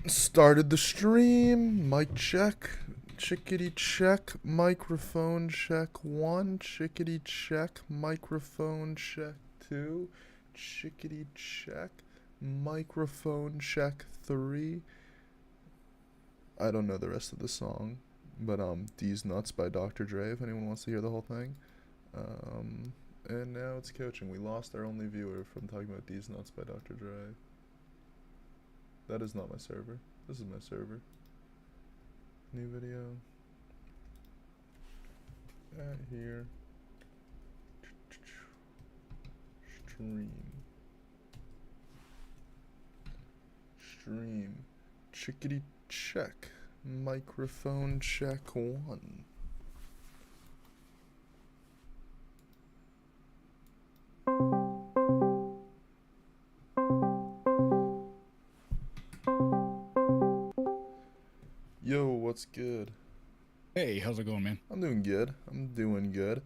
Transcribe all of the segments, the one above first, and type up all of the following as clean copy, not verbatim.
Started the stream. Mic check. Chickadee check. Microphone check 1. Chickadee check. Microphone check 2. Chickadee check. Microphone check 3. I don't know the rest of the song. But D's Nuts by Dr. Dre if anyone wants to hear the whole thing. And now it's coaching. We lost our only viewer from talking about D's Nuts by Dr. Dre. That is not my server. This is my server. New video. Here. Stream. Stream. Chickadee check. Microphone check 1. Yo, what's good? Hey, how's it going, man? I'm doing good.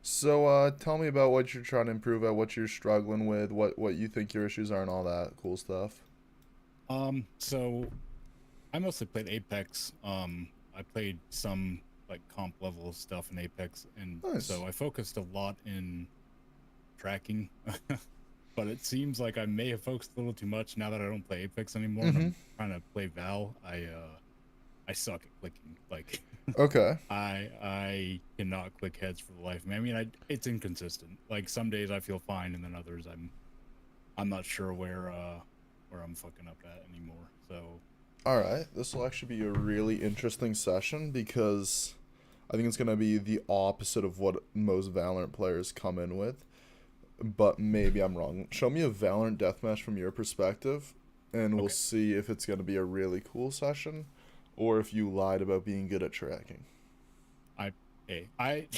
So, tell me about what you're trying to improve at, what you're struggling with, what you think your issues are, and all that cool stuff. So I mostly played Apex. I played some like comp level stuff in Apex, and Nice. so I focused a lot in tracking. But it seems like I may have focused a little too much now that I don't play Apex anymore, and Mm-hmm. I'm trying to play Val. I suck at clicking. Like Okay. I cannot click heads for the life of me. I mean, it's inconsistent. Like some days I feel fine, and then others I'm not sure where I'm fucking up at anymore. So Alright, this will actually be a really interesting session because I think it's going to be the opposite of what most Valorant players come in with. But maybe I'm wrong. Show me a Valorant deathmatch from your perspective, and we'll okay. see if it's going to be a really cool session or if you lied about being good at tracking. I I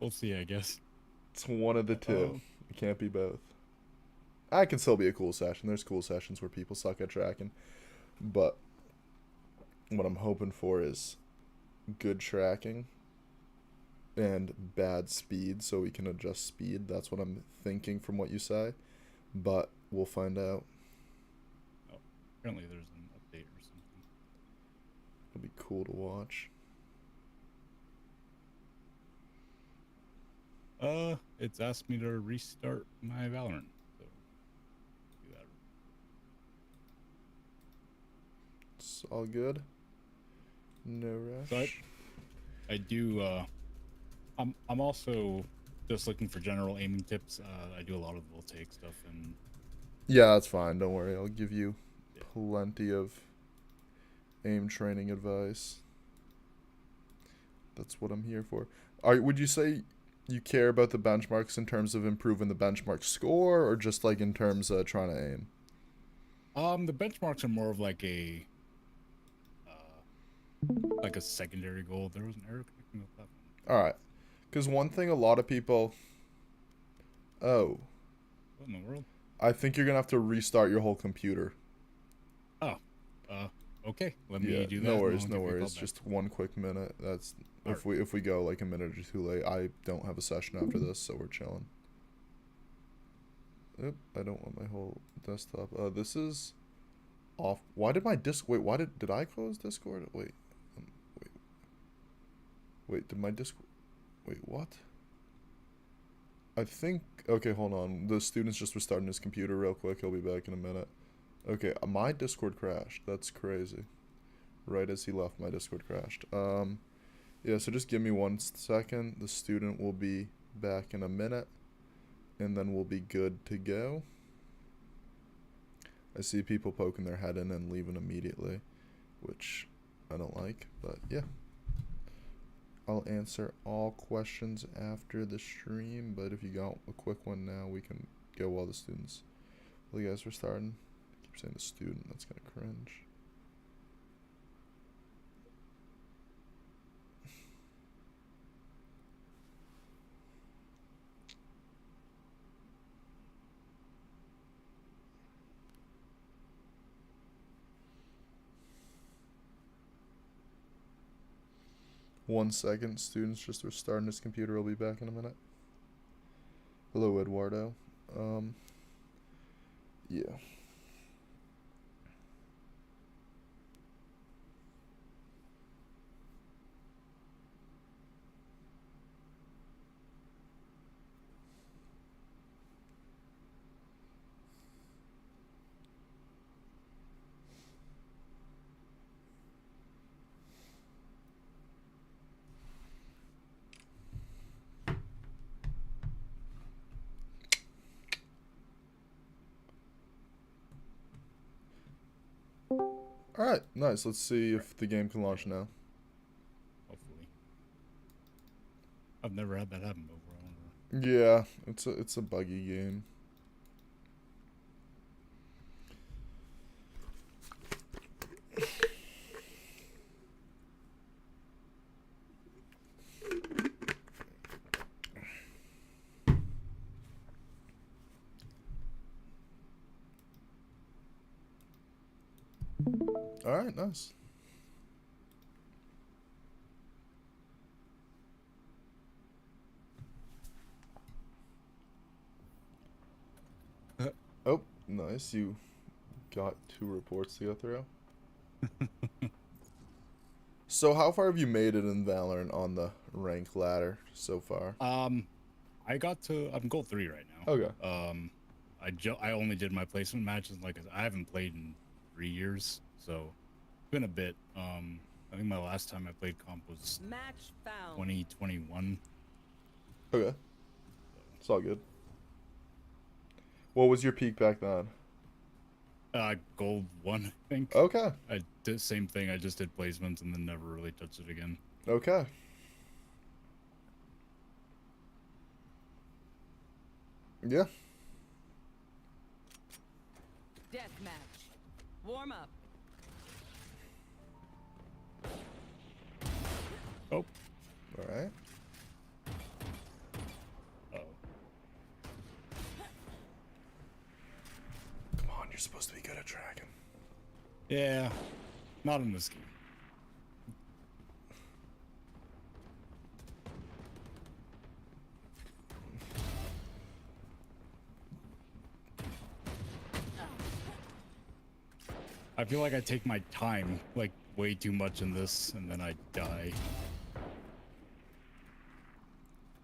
we'll see, I guess. It's one of the two. Um, It can't be both. I can still be a cool session. There's cool sessions where people suck at tracking. But what I'm hoping for is good tracking and bad speed so we can adjust speed. That's what I'm thinking from what you say. But we'll find out. oh, apparently there's an update or something. It'll be cool to watch. It's asked me to restart my Valorant, so do that. It's all good. No So rush. I do. I'm also just looking for general aiming tips. I do a lot of the take stuff, and Yeah, that's fine. Don't worry. I'll give you yeah. plenty of aim training advice. That's what I'm here for. Would you say you care about the benchmarks in terms of improving the benchmark score or just like in terms of trying to aim? The benchmarks are more of like a secondary goal. There was an error connecting with that All right. Cuz one thing a lot of people Oh, one. What in the world? I think you're going to have to restart your whole computer. Oh, uh, okay. Let Yeah, me do no that, and worries, I'll no give you a call worries. back. Just one quick minute. That's All right. if we go like a minute or two late, I don't have a session after this, so we're chilling. Oop, I don't want my whole desktop. This is off. Why did my disc? Wait, why did I close Discord? Um, wait, wait. Did my disc? Wait, what? I think. Okay, hold on. The student's just restarting his computer real quick. He'll be back in a minute. Okay, my Discord crashed. That's crazy. Right as he left, my Discord crashed. Yeah. So just give me 1 second. The student will be back in a minute, and then we'll be good to go. I see people poking their head in and leaving immediately, which I don't like, but yeah. I'll answer all questions after the stream, but if you got a quick one now, we can go while the students. Well, you guys were starting. I keep saying the student, that's kind of cringe. One second, students just restarting his computer. I'll be back in a minute. Hello, Eduardo. Yeah. Alright, nice. Let's see if the game can launch now. Hopefully. I've never had that happen before. I wonder. Yeah, it's a buggy game. Alright, nice. Oh, nice. You got 2 reports to go through. So how far have you made it in Valorant on the rank ladder so far? I'm gold 3 right now. Okay. I only did my placement matches. Like I haven't played in 3 years, so it's been a bit. I think my last time I played comp was Match found. 2021. Okay. It's all good. What was your peak back then? Gold 1, I think. Okay. I did same thing. I just did placements and then never really touched it again. Okay. Yeah. Deathmatch. Warm up. Oh. Alright. Oh. Come on, you're supposed to be good at tracking. Yeah. Not in this game. I feel like I take my time, like, way too much in this, and then I die.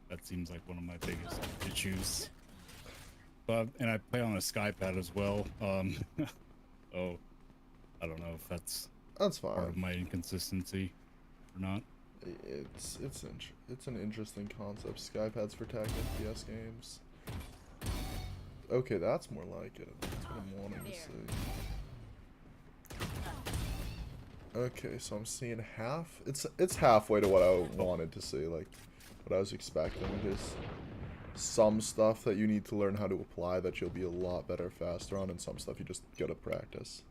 That seems like one of my biggest issues. But, and I play on a SkyPad as well. Oh, I don't know if that's That's part of fine. my inconsistency or not. It's an interesting concept. Skypads for tag FPS games. Okay, that's more like it. That's what I'm wanting to see. Okay, so I'm seeing half. It's halfway to what I wanted to see, like what I was expecting. There's some stuff that you need to learn how to apply that you'll be a lot better faster on, and some stuff you just gotta practice.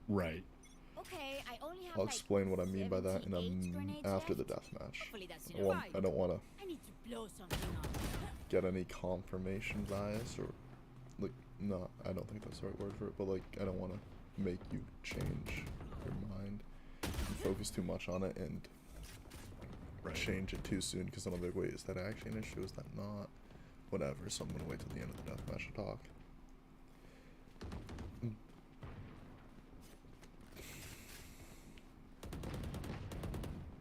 Right. Okay, I only have I'll like explain what I mean by that in 78 grenades after the left. deathmatch. Hopefully that's I enough. don't want to I need to blow something up. get any confirmation bias or like no, I don't think that's the right word for it, but like I don't want to make you change your mind and focus too much on it and Right. change it too soon, because then I'll be like, wait, is that actually an issue? Is that not? Whatever, so I'm gonna wait till the end of the deathmatch to talk.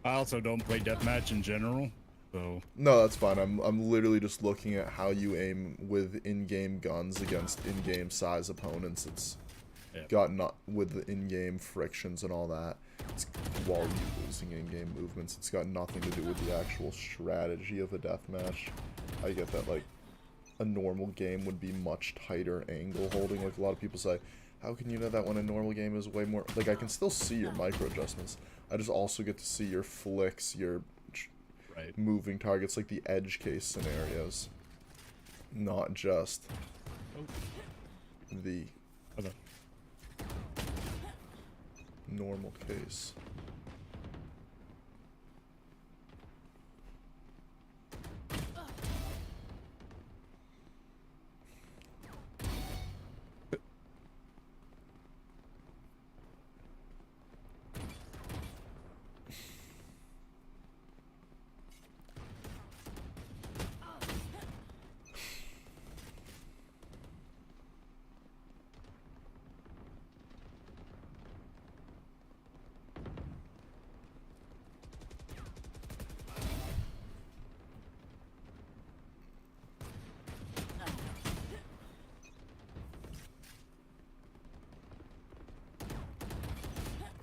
I also don't play deathmatch in general, so No, that's fine. I'm literally just looking at how you aim with in-game guns against in-game size opponents. It's yeah. got not with the in-game frictions and all that. It's while you losing in-game movements. It's got nothing to do with the actual strategy of a deathmatch. I get that like a normal game would be much tighter angle holding. Like a lot of people say, how can you know that when a normal game is way more like I can still see your micro adjustments. I just also get to see your flicks, your Right. moving targets, like the edge case scenarios, not just Oh. the Okay. normal case.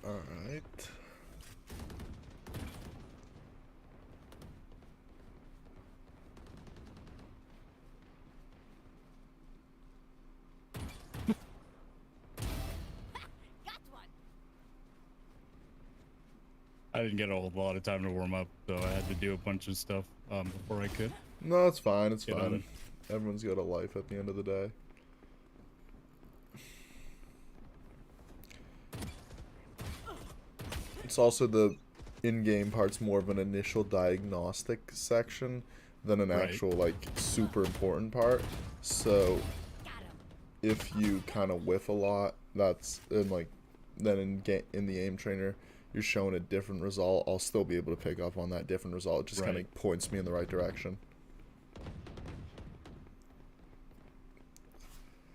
Alright. Got one. I didn't get a whole lot of time to warm up, so I had to do a bunch of stuff before I could. No, it's fine. It's Get fine. on. Everyone's got a life at the end of the day. It's also the in-game part's more of an initial diagnostic section than an Right. actual like super important part. So Got him. if you kind of whiff a lot, that's in like then in the aim trainer you're showing a different result. I'll still be able to pick up on that different result. It just kind Right. of points me in the right direction.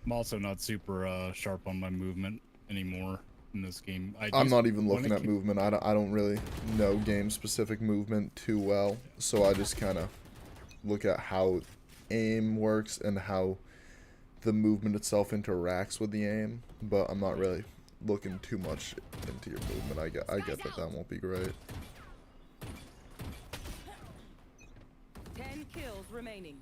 I'm also not super sharp on my movement anymore in this game. I'm not even when looking it at ca- movement. I don't really know game specific movement too well, so I just kind of look at how aim works and how the movement itself interacts with the aim, but I'm not really looking too much into your movement. I get that won't be great. 10 kills remaining.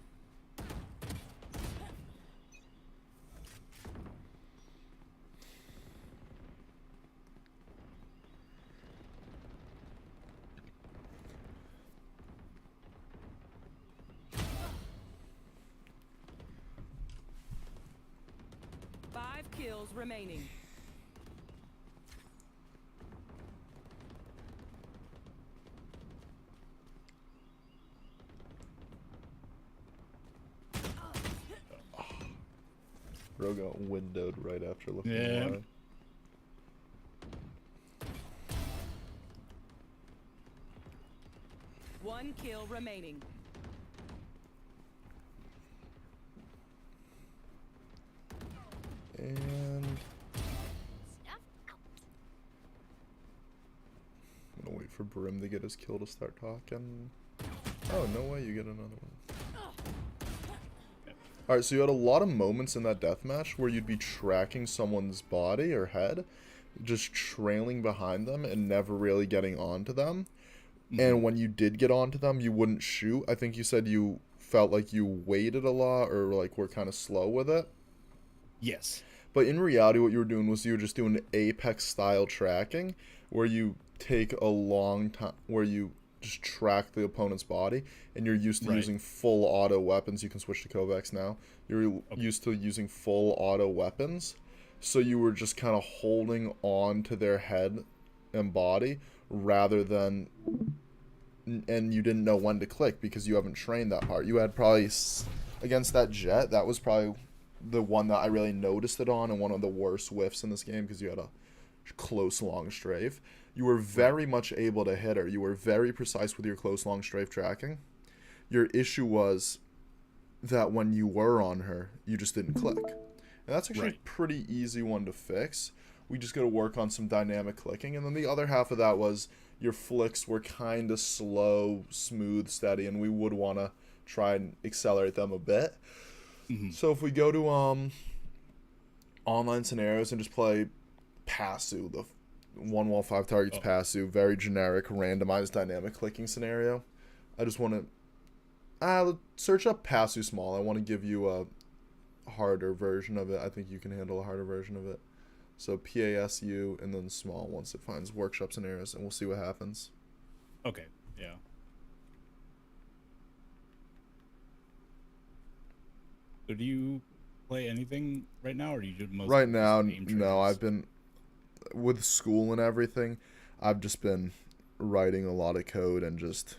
Five kills remaining. Bro got windowed right after looking Yeah. away. One kill remaining. And Stuff out. I'm gonna wait for Brim to get his kill to start talking. Oh, no way, you get another one. Alright, so you had a lot of moments in that deathmatch where you'd be tracking someone's body or head, just trailing behind them and never really getting onto them. And when you did get onto them, you wouldn't shoot. I think you said you felt like you waited a lot or like were kind of slow with it. Yes. But in reality, what you were doing was you were just doing Apex style tracking, where you take a long time, where you just track the opponent's body, and you're used to Right. using full auto weapons. You can switch to Kovacs now. You're used to using full auto weapons, so you were just kind of holding on to their head and body rather than, and you didn't know when to click because you haven't trained that part. You had probably against that Jet, that was probably the one that I really noticed it on, and one of the worst whiffs in this game because you had a close long strafe. You were very much able to hit her. You were very precise with your close long strafe tracking. Your issue was that when you were on her, you just didn't click. And that's actually a Right. pretty easy one to fix. We just got to work on some dynamic clicking. And then the other half of that was your flicks were kind of slow, smooth, steady, and we would want to try and accelerate them a bit. So if we go to online scenarios and just play Passu, the one wall 5 targets Passu, very generic, randomized dynamic clicking scenario. I just want to search up Passu small. I want to give you a harder version of it. I think you can handle a harder version of it. So PASU and then small once it finds workshop scenarios, and we'll see what happens. Okay. Yeah. So do you play anything right now, or do you just mostly Right now, just aim no, trainers? I've been with school and everything. I've just been writing a lot of code and just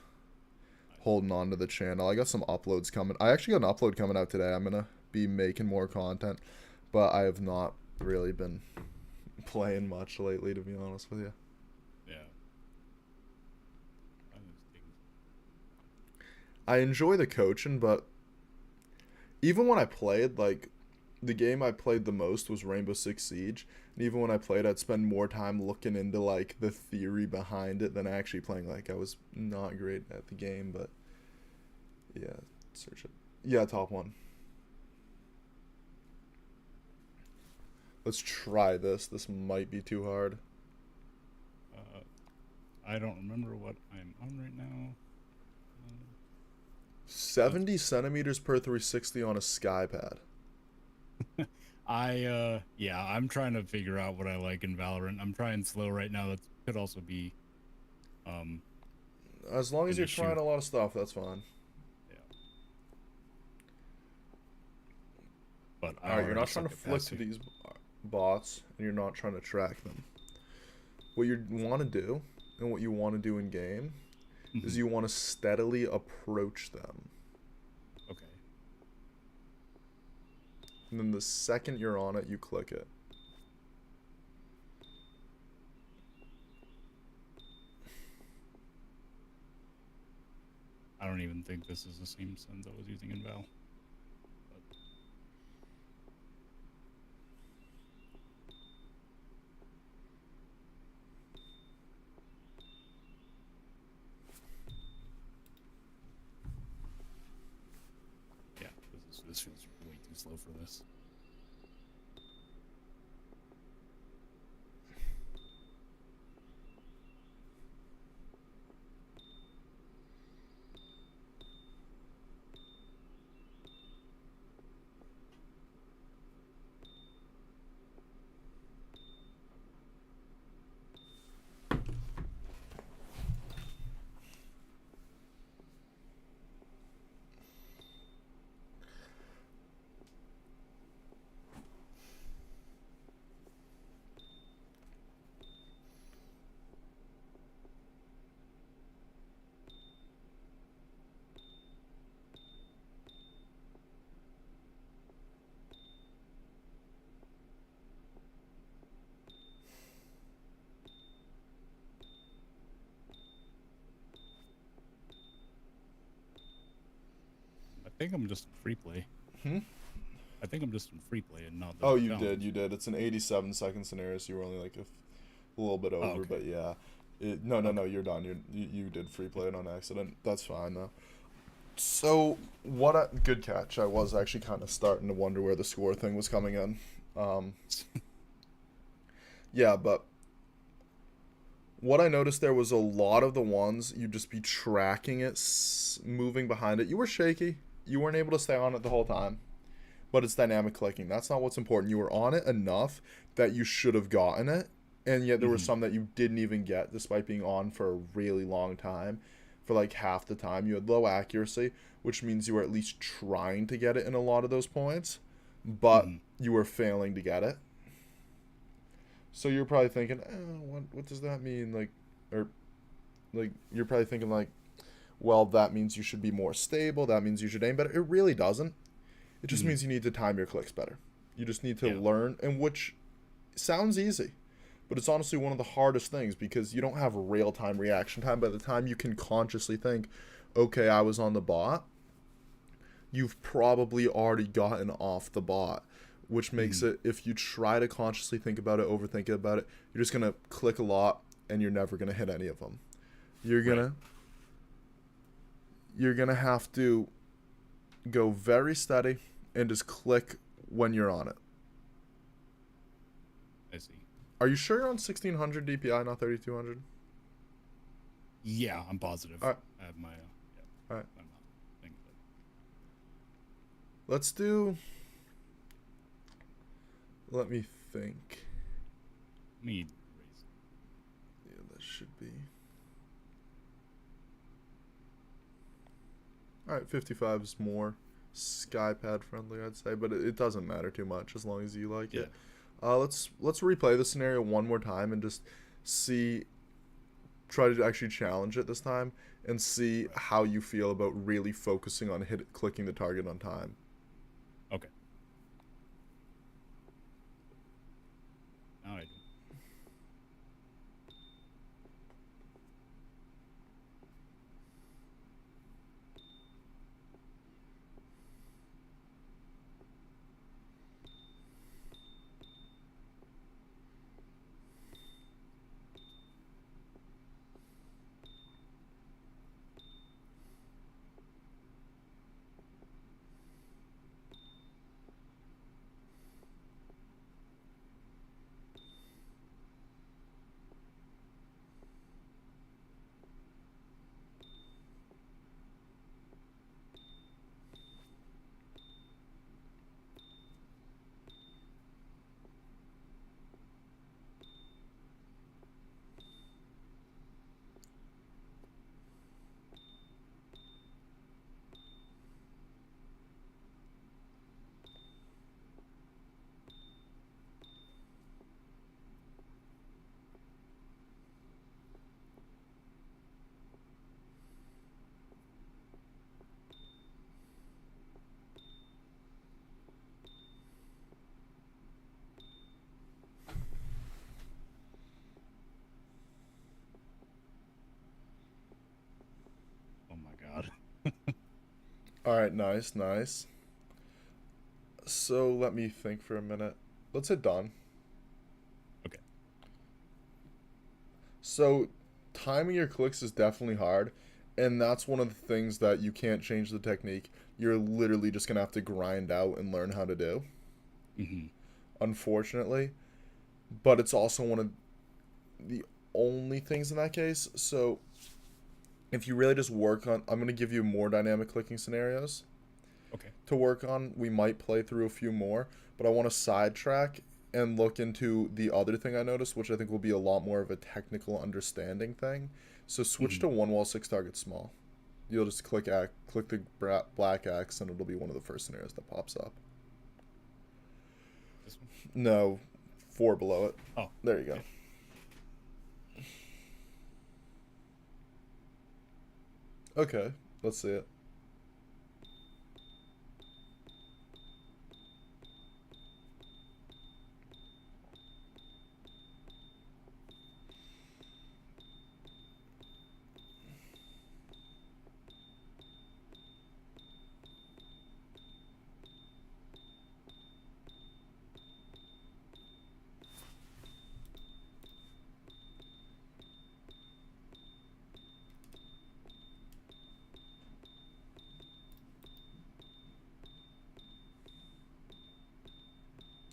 holding on to the channel. I got some uploads coming. I actually got an upload coming out today. I'm gonna be making more content, but I have not really been playing much lately, to be honest with you. Yeah. I'm just taking- I enjoy the coaching, but even when I played, like, the game I played the most was Rainbow Six Siege, and even when I played, I'd spend more time looking into, like, the theory behind it than actually playing. Like, I was not great at the game, but yeah, search it. Yeah, top one. Let's try this. This might be too hard. I don't remember what I'm on right now. 70 centimeters per 360 on a Skypad. Yeah, I'm trying to figure out what I like in Valorant. I'm trying slow right now. That could also be Um, As long as Can you're you trying shoot? a lot of stuff, that's fine. yeah. But I Alright, you're not already trying to suck at flick to passing. these bots, and you're not trying to track them. What you want to do, and what you want to do in game, is Mhm. you want to steadily approach them. Okay. And then the second you're on it, you click it. I don't even think this is the same sense I was using in Val. Yeah, this feels way too slow for this. I think I'm just in free play. Hmm? I think I'm just in free play and not the Oh, you challenge. did. It's an 87-second scenario, so you were only like a little bit over, okay. but yeah. No, you're done. You did free play it on accident. That's fine, though. So, good catch. I was actually kind of starting to wonder where the score thing was coming in. Yeah, but what I noticed there was a lot of the ones you'd just be tracking it, moving behind it. You were shaky. You weren't able to stay on it the whole time. But it's dynamic clicking. That's not what's important. You were on it enough that you should have gotten it, and yet there were Mhm. some that you didn't even get despite being on for a really long time. For like half the time, you had low accuracy, which means you were at least trying to get it in a lot of those points, but Mhm. you were failing to get it. So you're probably thinking, what does that mean? Or like you're probably thinking like, well, that means you should be more stable. That means you should aim better. It really doesn't. It just Mhm. means you need to time your clicks better. You just need to Yeah. learn, and which sounds easy, but it's honestly one of the hardest things because you don't have real time reaction time. By the time you can consciously think, okay, I was on the bot, you've probably already gotten off the bot, which makes Mhm. it, if you try to consciously think about it, overthink about it, you're just going to click a lot and you're never going to hit any of them. You're going to you're going to have to go very steady and just click when you're on it. I see. Are you sure you're on 1600 DPI, not 3200? Yeah, I'm positive. Alright. I have my. Yeah. Alright. I'm not thinking of Let's do. Let me think. it. Me raise. Yeah, that should be. Alright, 55 is more SkyPad friendly, I'd say, but it doesn't matter too much as long as you like Yeah. it. Let's replay the scenario one more time and just try to actually challenge it this time and see how you feel about really focusing on clicking the target on time. Okay. Now I do. All right, nice, nice. So let me think for a minute. Let's hit done. Okay. So timing your clicks is definitely hard, and that's one of the things that you can't change the technique. You're literally just gonna have to grind out and learn how to do, Mm-hmm. unfortunately. But it's also one of the only things in that case. So if you really just work on, I'm gonna give you more dynamic clicking scenarios Okay. to work on. We might play through a few more, but I want to sidetrack and look into the other thing I noticed, which I think will be a lot more of a technical understanding thing. So switch Mm-hmm. to one wall, six target small. You'll just click the black X, and it'll be one of the first scenarios that pops up. This one. No, four below it. Oh. There you go. Okay. Okay, let's see it.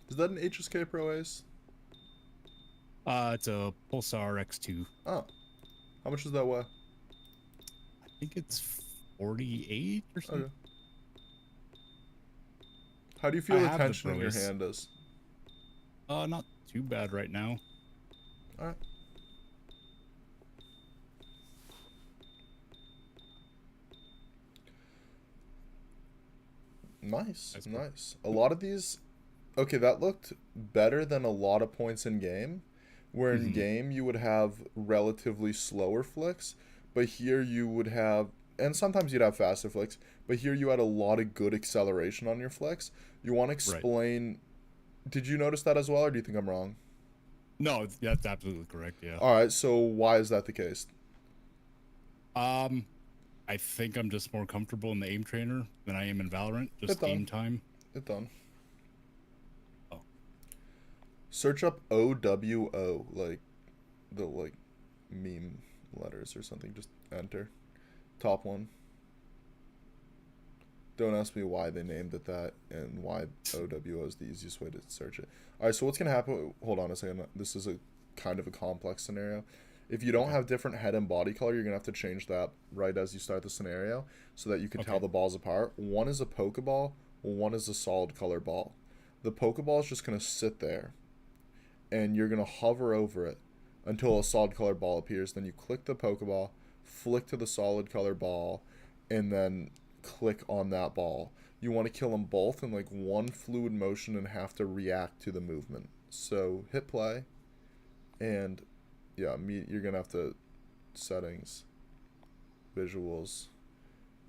Is that an HSK Pro Ace? It's a Pulsar X2. Oh, how much does that weigh? I think it's 48 or something. Okay. How do you I feel the have the tension in Pro your Ace. hand is? Not too bad right now. All right. Nice, That's cool. nice. A lot of these, okay, that looked better than a lot of points in game, where in Mhm. game you would have relatively slower flicks, but here you would have, and sometimes you'd have faster flicks, but here you had a lot of good acceleration on your flicks. You want to Right. explain, did you notice that as well, or do you think I'm wrong? No, that's absolutely correct. Yeah. All right, so why is that the case? I think I'm just more comfortable in the aim trainer than I am in Valorant. Hit Just done. aim time. Hit done. Oh. Search up OWO, like the meme letters or something. Just enter. Top one. Don't ask me why they named it that and why OWO is the easiest way to search it. Alright, so what's gonna happen? Hold on a second. This is a kind of a complex scenario. If you don't Okay. have different head and body color, you're gonna have to change that right as you start the scenario so that you can tell Okay. the balls apart. One is a Pokeball, one is a solid color ball. The Pokeball is just gonna sit there and you're gonna hover over it until a solid color ball appears. Then you click the Pokeball, flick to the solid color ball, and then click on that ball. You want to kill them both in like one fluid motion and have to react to the movement. So hit play, and yeah, you're gonna have to settings, visuals,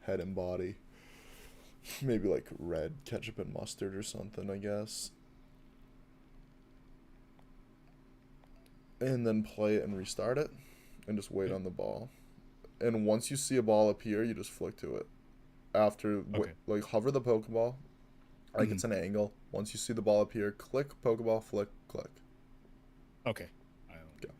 head and body, maybe like red ketchup and mustard or something, I guess. And then play it and restart it, and just wait Okay. on the ball. And once you see a ball appear, you just flick to it. After Okay. like hover the Pokeball, like it's an angle. Once you see the ball appear, click Pokeball, flick, click. Okay. Go.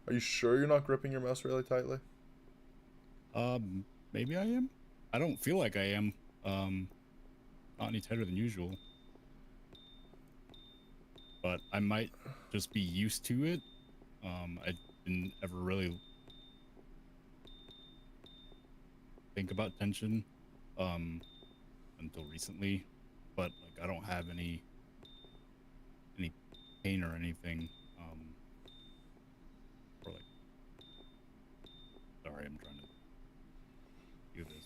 Are you sure you're not gripping your mouse really tightly? Maybe I am. I don't feel like I am. Not any tighter than usual. But I might just be used to it. I didn't ever really think about tension, until recently. But like, I don't have any pain or anything. Or like, sorry, I'm trying to do this.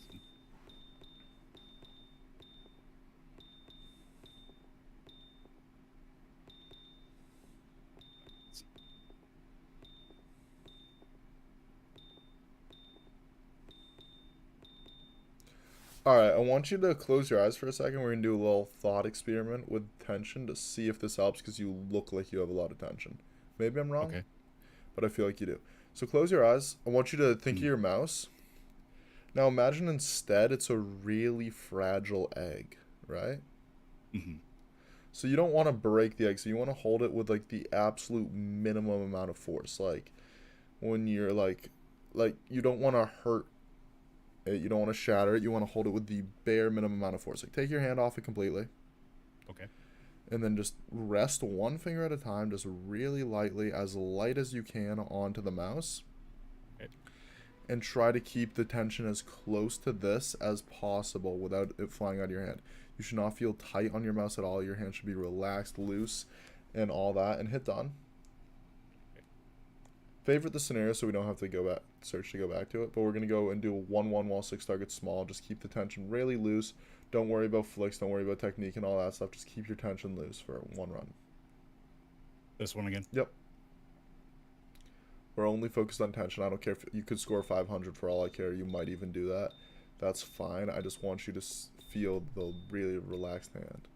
All right, I want you to close your eyes for a second. We're gonna do a little thought experiment with tension to see if this helps because you look like you have a lot of tension. Maybe I'm wrong, Okay. but I feel like you do. So close your eyes. I want you to think of Mhm. your mouse. Now imagine instead it's a really fragile egg, right? Hmm. So you don't want to break the egg. So you want to hold it with like the absolute minimum amount of force. Like when you're like you don't want to hurt it. You don't want to shatter it. You want to hold it with the bare minimum amount of force. Like take your hand off it completely. Okay. And then just rest one finger at a time, just really lightly, as light as you can onto the mouse. Okay. And try to keep the tension as close to this as possible without it flying out of your hand. You should not feel tight on your mouse at all. Your hand should be relaxed, loose, and all that. And hit done. Okay. Favorite the scenario so we don't have to go back, search to go back to it. But we're going to go and do a 1-1 while 6 targets small. Just keep the tension really loose. Don't worry about flicks. Don't worry about technique and all that stuff. Just keep your tension loose for one run. This one again. Yep. We're only focused on tension. I don't care if you could score 500 for all I care. You might even do that. That's fine. I just want you to feel the really relaxed hand.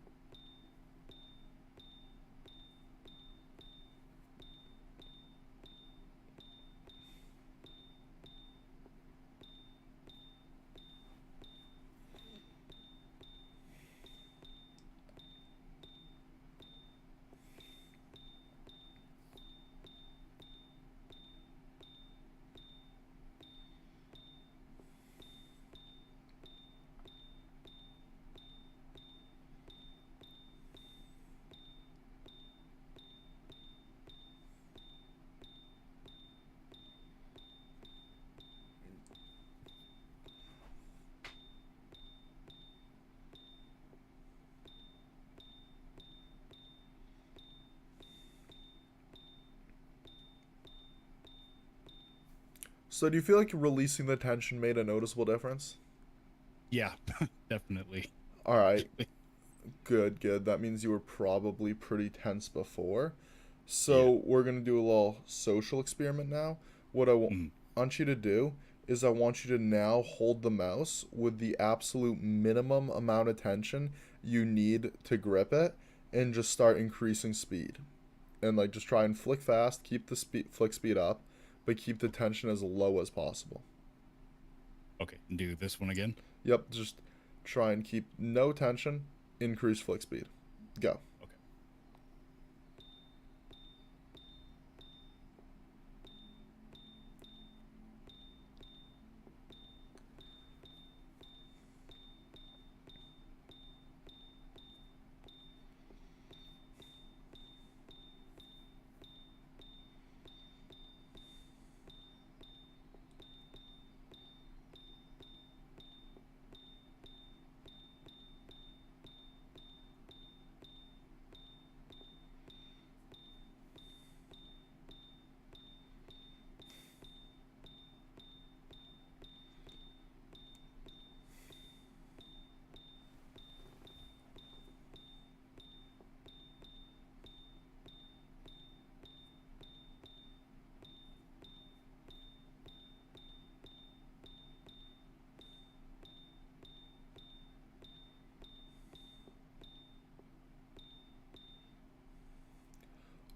So do you feel like releasing the tension made a noticeable difference? Yeah, definitely. All right. Good, good. That means you were probably pretty tense before. Yeah. So we're going to do a little social experiment now. What I Mm. want you to do is I want you to now hold the mouse with the absolute minimum amount of tension you need to grip it and just start increasing speed. And like just try and flick fast, keep the flick speed up, but keep the tension as low as possible. Okay. Do this one again. Yep, just try and keep no tension, increase flick speed. Go. Okay.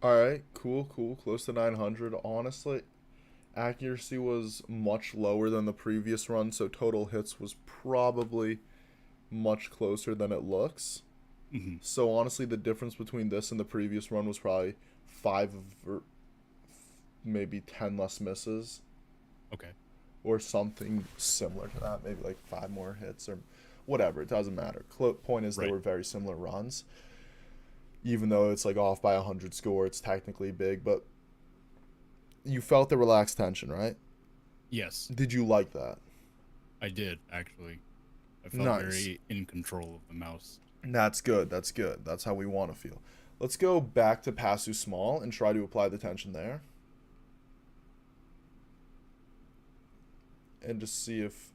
All right, cool, cool. Close to 900. Honestly, accuracy was much lower than the previous run, so total hits was probably much closer than it looks. Hmm. So honestly, the difference between this and the previous run was probably 5 or maybe 10 less misses Okay. or something similar to that. Maybe like 5 more hits or whatever. It doesn't matter. Point is, they Right. were very similar runs. Even though it's like off by 100 score, it's technically big, but you felt the relaxed tension, right? Yes, Did you like that? I did actually. I felt Nice. very in control of the mouse. That's good. That's good. That's how we want to feel. Let's go back to Pasu Small and try to apply the tension there. And just see if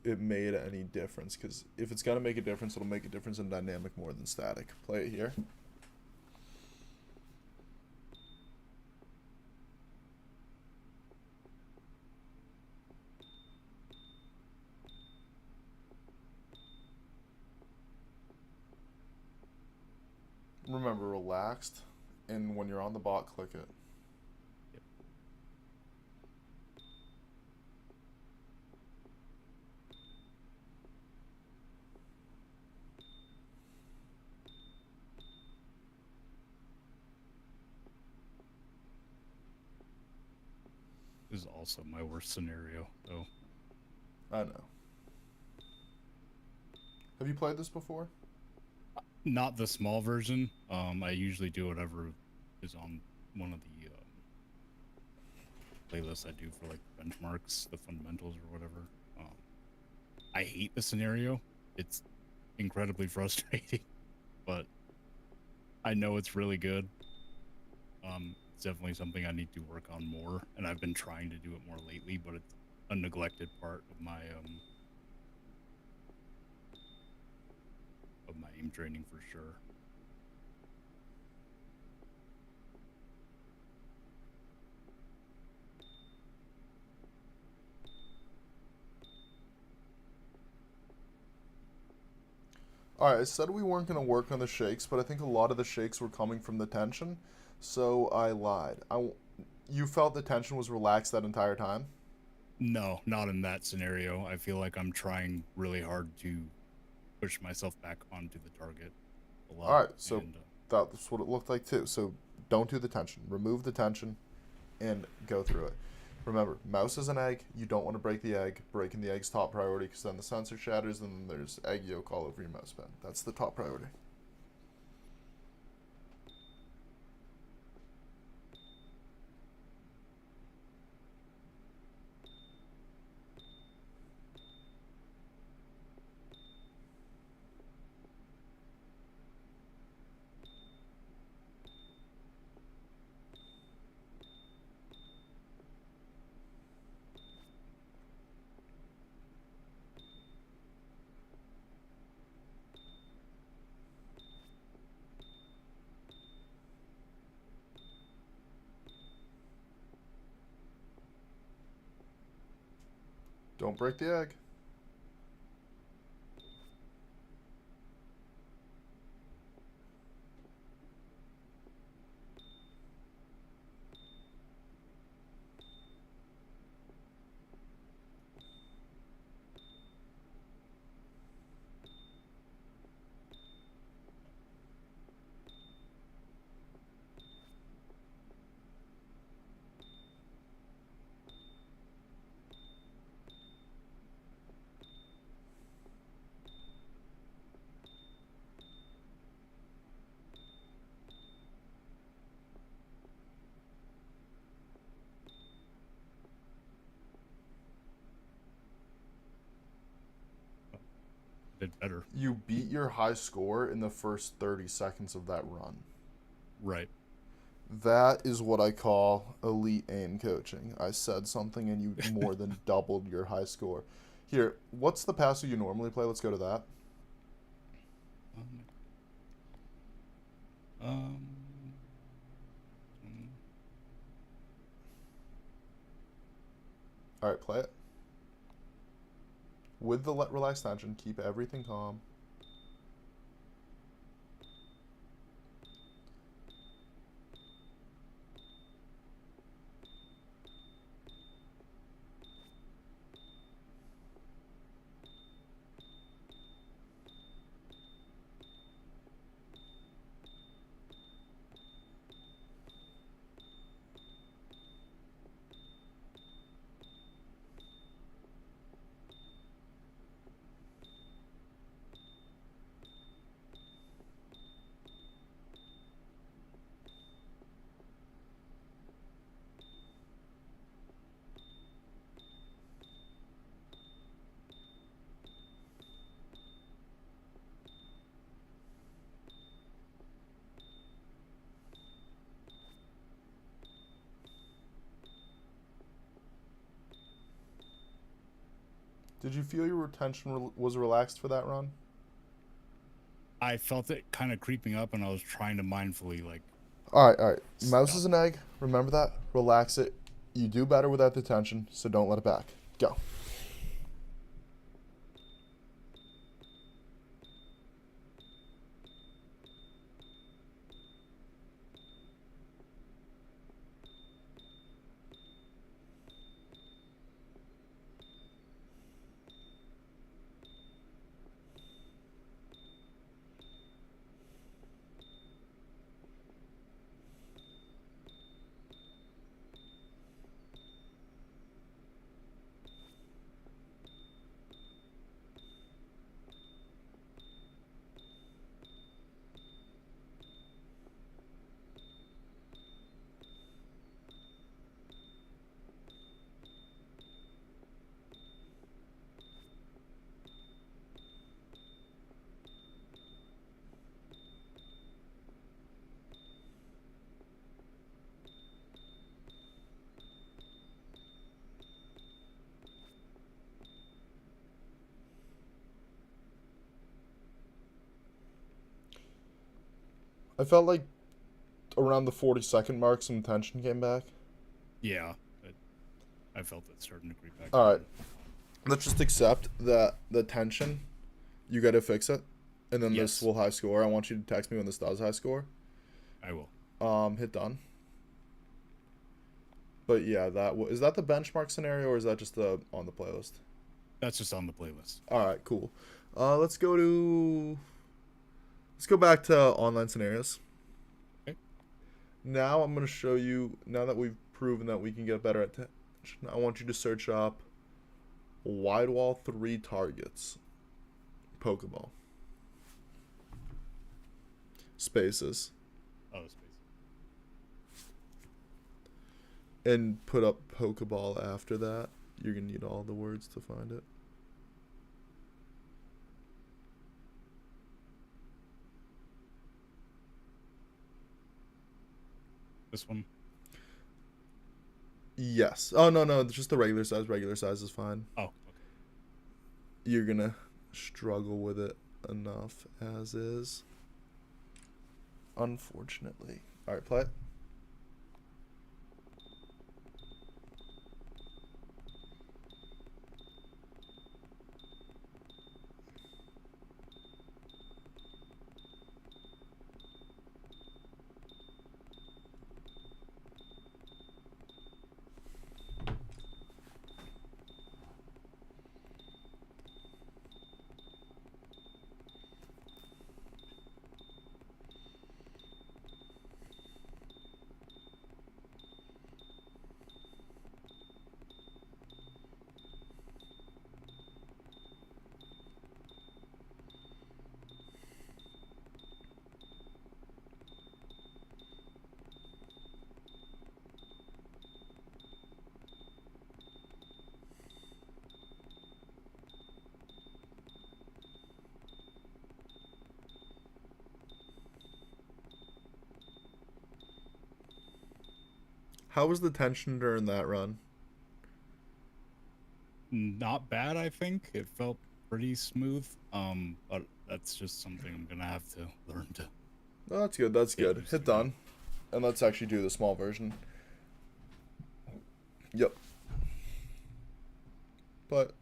it made any difference. Because if it's going to make a difference, it'll make a difference in dynamic more than static. Play it here. Remember, relaxed, and when you're on the bot, click it. This is also my worst scenario, though. I know. Have you played this before? Not the small version. I usually do whatever is on one of the playlists I do for like benchmarks, the fundamentals or whatever. I hate the scenario. It's incredibly frustrating, but I know it's really good. It's definitely something I need to work on more, and I've been trying to do it more lately, but it's a neglected part of my aim training for sure. Alright, I said we weren't going to work on the shakes, but I think a lot of the shakes were coming from the tension, so I lied. You felt the tension was relaxed that entire time? No, not in that scenario. I feel like I'm trying really hard to push myself back onto the target a lot. Alright, so and, that's what it looked like too. So don't do the tension. Remove the tension and go through it. Remember, mouse is an egg. You don't want to break the egg. Breaking the egg's top priority because then the sensor shatters and then there's egg yolk all over your mouse pad. That's the top priority. Don't break the egg. did better. You beat your high score in the first 30 seconds of that run. Right. That is what I call elite aim coaching. I said something and you more than doubled your high score. Here, what's the passive you normally play? Let's go to that. Um, All right, play it. With the relaxed tension, keep everything calm. Did you feel your tension was relaxed for that run? I felt it kind of creeping up, and I was trying to mindfully like. All right. Mouse Stop. is an egg. Remember that. Relax it. You do better without the tension, so don't let it back. Go. I felt like around the 40-second mark, some tension came back. Yeah, I felt it starting to creep back. All right. Let's just accept that the tension, you got to fix it, and then this Yes. will high score. I want you to text me when this does high score. I will. Hit done. But yeah, is that the benchmark scenario, or is that just the on the playlist? That's just on the playlist. All right, cool. Let's go back to online scenarios. Okay. Now I'm gonna show you. Now that we've proven that we can get better at tension, I want you to search up wide wall 3 targets, Pokeball, spaces, Oh, space. and put up Pokeball after that. You're gonna need all the words to find it. This one. Yes. Oh no, it's just the regular size. Regular size is fine. Oh, okay. You're gonna struggle with it enough as is. Unfortunately. Alright, play it. How was the tension during that run? Not bad, I think. It felt pretty smooth. But that's just something I'm gonna have to learn to. Oh, that's good. That's Yeah, good. just Hit do that. done. And let's actually do the small version. Yep. But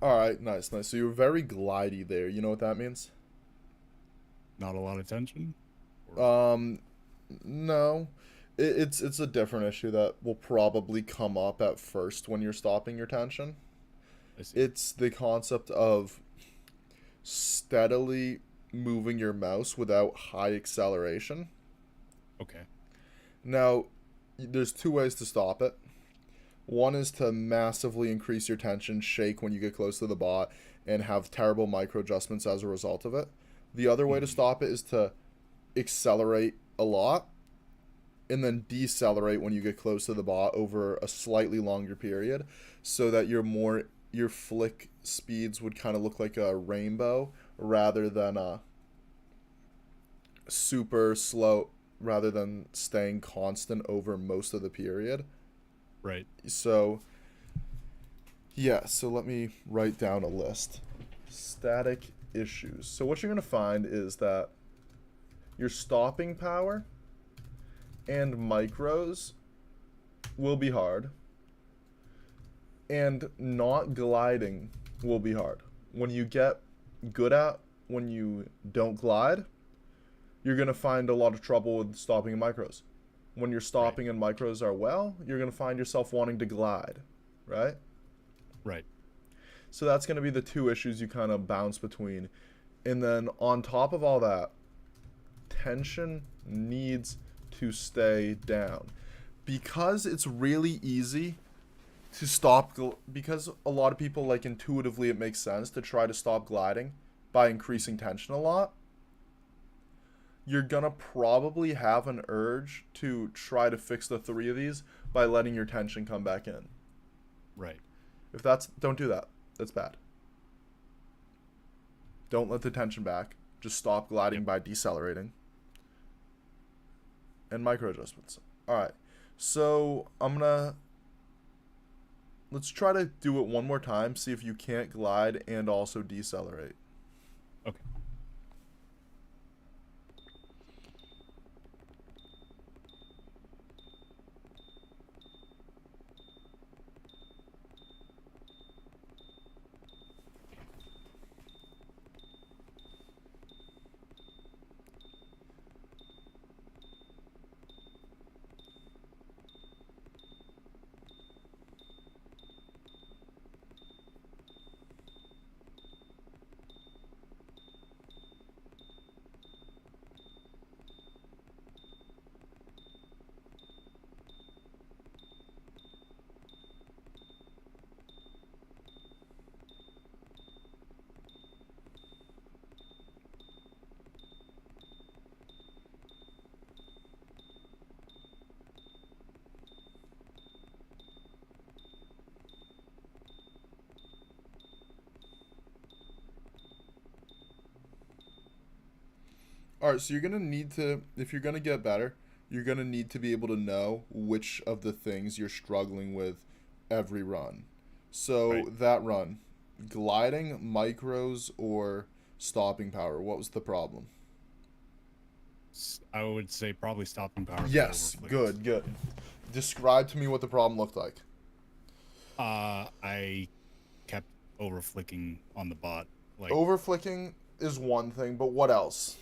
all right, nice. So you were very glidey there. You know what that means? Not a lot of tension. Or- No. It's a different issue that will probably come up at first when you're stopping your tension. I see. It's the concept of steadily moving your mouse without high acceleration. Okay. Now, there's 2 ways to stop it. One is to massively increase your tension, shake when you get close to the bot, and have terrible micro adjustments as a result of it. The other way to stop it is to accelerate a lot and then decelerate when you get close to the bot over a slightly longer period, so that your flick speeds would kind of look like a rainbow rather than a super slow, rather than staying constant over most of the period. Right. So yeah, so let me write down a list. Static issues. So what you're going to find is that your stopping power and micros will be hard, and not gliding will be hard. When you get good at when you don't glide, you're going to find a lot of trouble with stopping in micros. When your stopping and micros are well, you're going to find yourself wanting to glide, right? Right. So that's going to be the two issues you kind of bounce between. And then on top of all that, tension needs to stay down. Because it's really easy to stop, because a lot of people, like, intuitively it makes sense to try to stop gliding by increasing tension a lot. You're gonna probably have an urge to try to fix the three of these by letting your tension come back in. Right. If that's, don't do that. That's bad. Don't let the tension back. Just stop gliding by decelerating. And micro adjustments. Alright. So let's try to do it one more time. See if you can't glide and also decelerate. Okay. Alright, so you're going to need to, if you're going to get better, you're going to need to be able to know which of the things you're struggling with every run. So that run, gliding, micros, or stopping power, what was the problem? I would say probably stopping power. Yes, good. Describe to me what the problem looked like. I kept over flicking on the bot. Like Over flicking is one thing, but what else?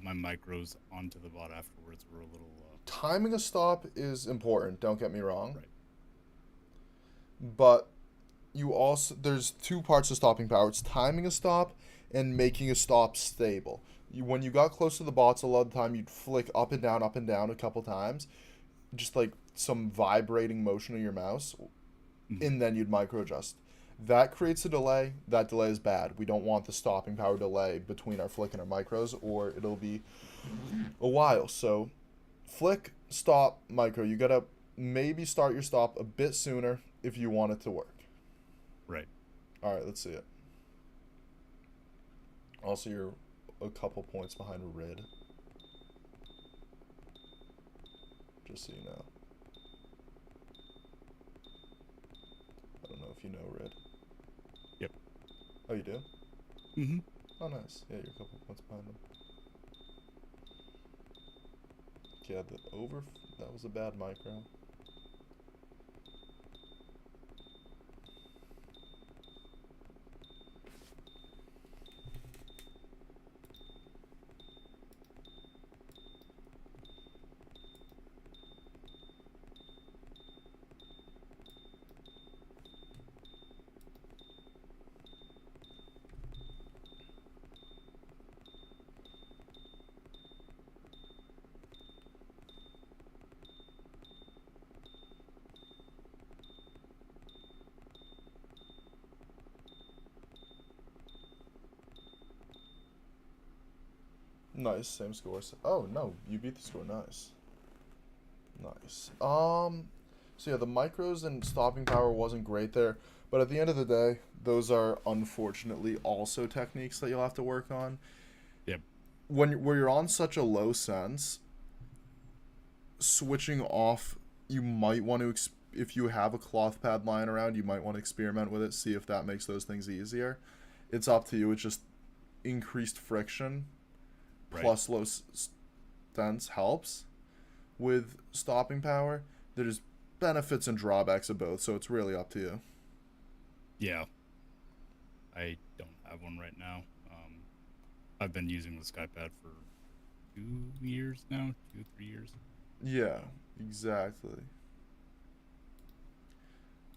my micros onto the bot afterwards were a little. Timing a stop is important, don't get me wrong. Right. But you also, there's two parts of stopping power. It's timing a stop and making a stop stable. When you got close to the bots, a lot of the time you'd flick up and down a couple times, just like some vibrating motion of your mouse, and then you'd micro adjust. That creates a delay. That delay is bad. We don't want the stopping power delay between our flick and our micros, or it'll be a while. So flick, stop, micro. You gotta maybe start your stop a bit sooner if you want it to work. Right. All right, let's see it. Also, you're a couple points behind Rid. Just so you know. I don't know if you know Rid. Yep. Oh, you do? Mm-hmm. Oh, nice. Yeah, you're a couple points behind him. Yeah, that was a bad micro. Nice, same scores. Oh, no, you beat the score. Nice. Nice. So yeah, the micros and stopping power wasn't great there, but at the end of the day, those are unfortunately also techniques that you'll have to work on. Yep. Where you're on such a low sense, switching off, you might want to, if you have a cloth pad lying around, you might want to experiment with it, see if that makes those things easier. It's up to you. It's just increased friction plus low sense helps with stopping power. There's benefits and drawbacks of both, so it's really up to you. Yeah. I don't have one right now. I've been using the SkyPad for 2 years now, 3 years. Yeah, exactly.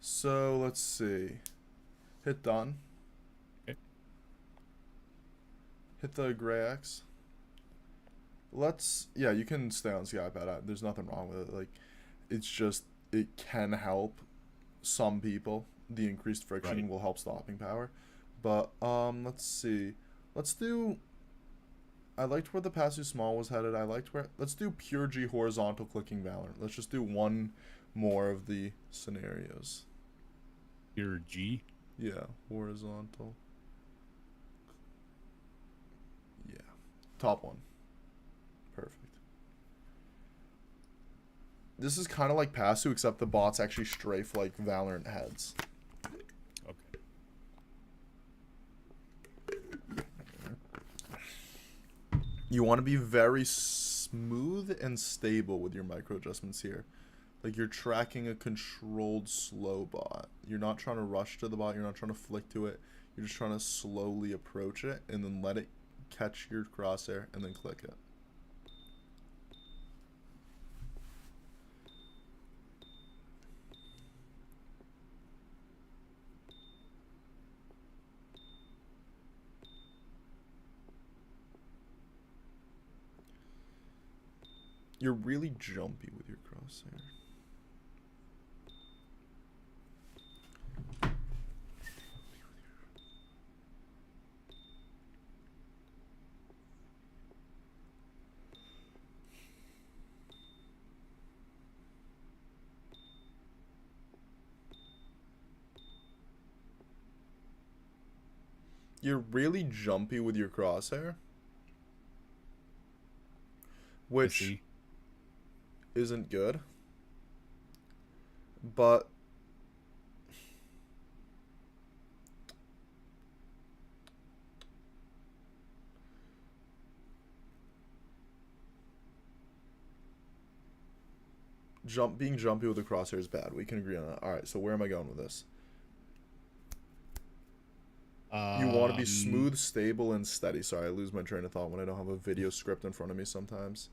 So let's see. Hit done. Okay. Hit the gray X. Yeah, you can stay on SkyPad. There's nothing wrong with it. Like, it's just it can help some people. The increased friction Right. will help stopping power. But let's see. Let's do. I liked where the passive small was headed. Let's do pure G horizontal clicking Valorant. Let's just do one more of the scenarios. Your G. Yeah, horizontal. Yeah, top one. Perfect. This is kind of like Pasu, except the bots actually strafe like Valorant heads. Okay. You want to be very smooth and stable with your micro adjustments here. Like you're tracking a controlled slow bot. You're not trying to rush to the bot. You're not trying to flick to it. You're just trying to slowly approach it and then let it catch your crosshair and then click it. You're really jumpy with your crosshair. You're really jumpy with your crosshair. Which see. isn't good. But being jumpy with the crosshair is bad. We can agree on that. Alright, so where am I going with this? You want to be smooth, stable, and steady. Sorry, I lose my train of thought when I don't have a video script in front of me sometimes.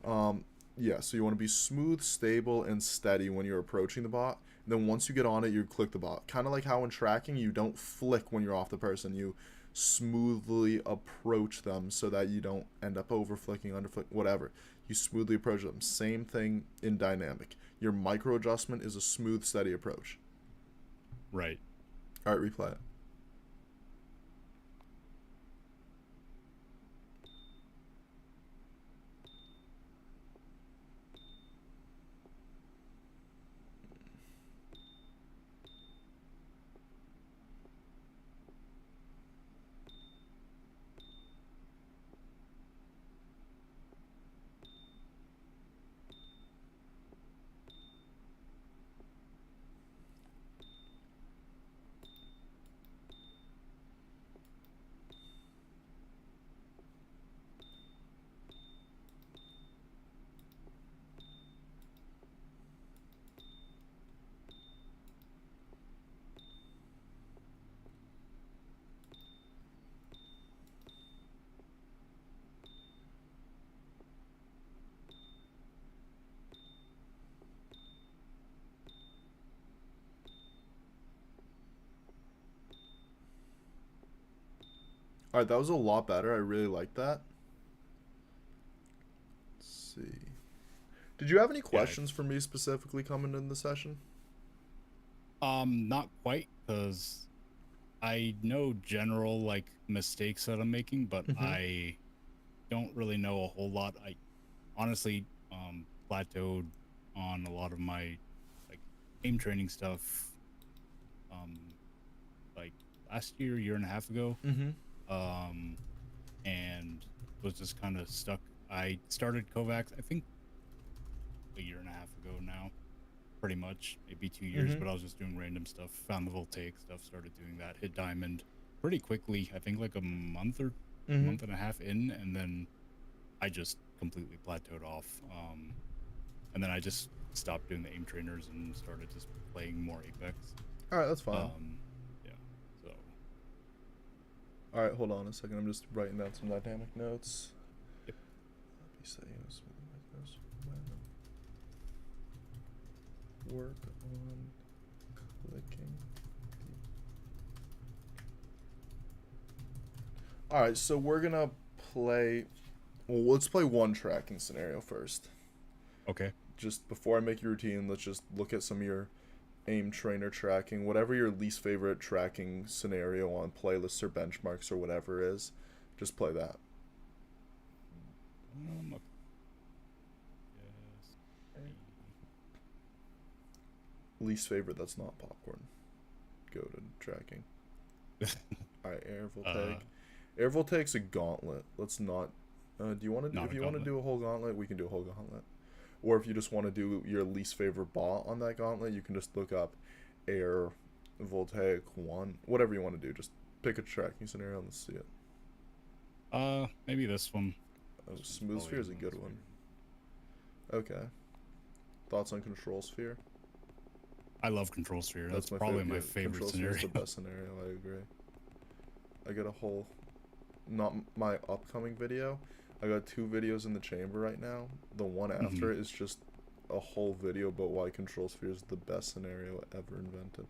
Yeah, so you want to be smooth, stable, and steady when you're approaching the bot. And then once you get on it, you click the bot. Kind of like how in tracking, you don't flick when you're off the person. You smoothly approach them so that you don't end up over flicking, under flick, whatever. You smoothly approach them. Same thing in dynamic. Your micro adjustment is a smooth, steady approach. Right. All right, replay it. All right, that was a lot better. I really like that. Let's see. Did you have any questions for me specifically coming in the session? Not quite, because I know general like mistakes that I'm making, but I don't really know a whole lot. I honestly plateaued on a lot of my like aim training stuff like last year and a half ago. And was just kind of stuck. I started Kovacs, I think a year and a half ago now, pretty much, maybe 2 years, but I was just doing random stuff, found the voltaic stuff, started doing that, hit diamond pretty quickly, I think like a month and a half in, and then I just completely plateaued off. And then I just stopped doing the aim trainers and started just playing more Apex. All right, that's fine. Yeah, so All right, hold on a second. I'm just writing down some dynamic notes. Yep. Work on clicking. All right, so we're gonna play. Well, let's play one tracking scenario first. Okay. Just before I make your routine, let's just look at some of your aim trainer tracking, whatever your least favorite tracking scenario on playlists or benchmarks or whatever is. Just play that. Okay. Yes. Least favorite that's not popcorn. Go to tracking. Alright, air voltaic. Air voltaic's a gauntlet. Let's not. Do you want to? Not If a you want to gauntlet. do a whole gauntlet, we can do a whole gauntlet. Or if you just want to do your least favorite bot on that gauntlet, you can just look up air voltaic 1. Whatever you want to do, just pick a tracking scenario and let's see it. Maybe this one. Oh, This one's smooth probably sphere is a the good most one. Okay. Thoughts on control sphere? I love control sphere. That's my probably favorite. my favorite Control scenario. sphere is the best scenario. I agree. I got a whole, not my upcoming video. I got 2 videos in the chamber right now. The one after it is just a whole video about why control sphere is the best scenario ever invented.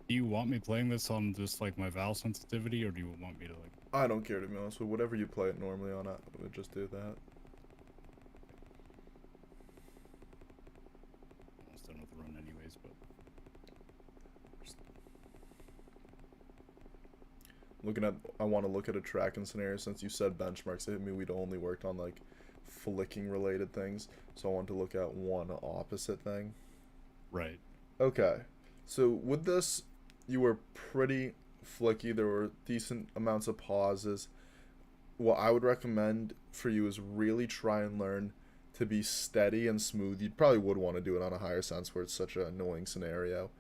Do you want me playing this on just like my Val sensitivity, or do you want me to like? I don't care, to be honest with whatever you play it normally on. I would just do that. Almost done with the run anyways, but Looking at, I want to look at a tracking scenario since you said benchmarks. It hit me we'd only worked on like flicking related things, so I want to look at one opposite thing. right. Okay, so with this, you were pretty flicky. There were decent amounts of pauses. What I would recommend for you is really try and learn to be steady and smooth. You probably would want to do it on a higher sense where it's such an annoying scenario,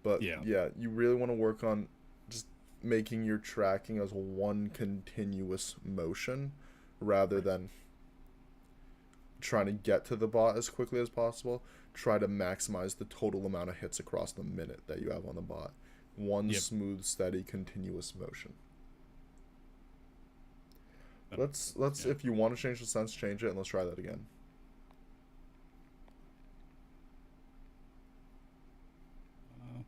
but Yeah. you really want to work on just making your tracking as one continuous motion rather than trying to get to the bot as quickly as possible. Try to maximize the total amount of hits across the minute that you have on the bot. One Yep. smooth, steady, continuous motion. That- Let's yeah. if you want to change the sense, change it, and let's try that again. Uh,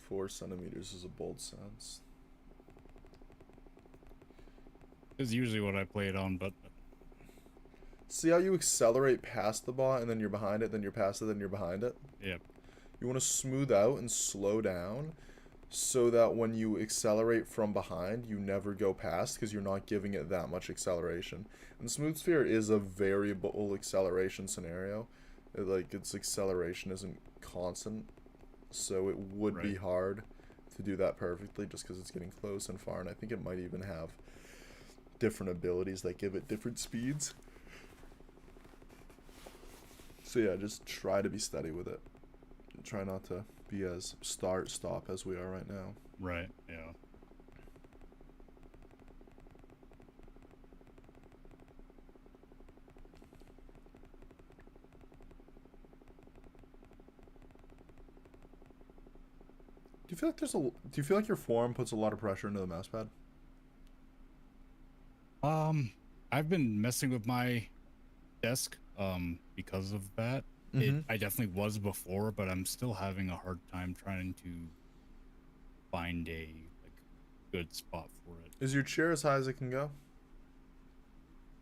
4 centimeters is a bold sense. is usually what I play it on, but See how you accelerate past the bot and then you're behind it, then you're past it, then you're behind it? yeah, You want to smooth out and slow down so that when you accelerate from behind, you never go past because you're not giving it that much acceleration. And Smooth Sphere is a variable acceleration scenario. Its acceleration isn't constant, so it would be Right. hard to do that perfectly just because it's getting close and far, and I think it might even have different abilities that give it different speeds. So yeah, just try to be steady with it. Try not to be as start-stop as we are right now. right, yeah. Do you feel like do you feel like your forearm puts a lot of pressure into the mouse pad? I've been messing with my desk, because of that. Mhm. I definitely was before, but I'm still having a hard time trying to find a like good spot for it. Is your chair as high as it can go?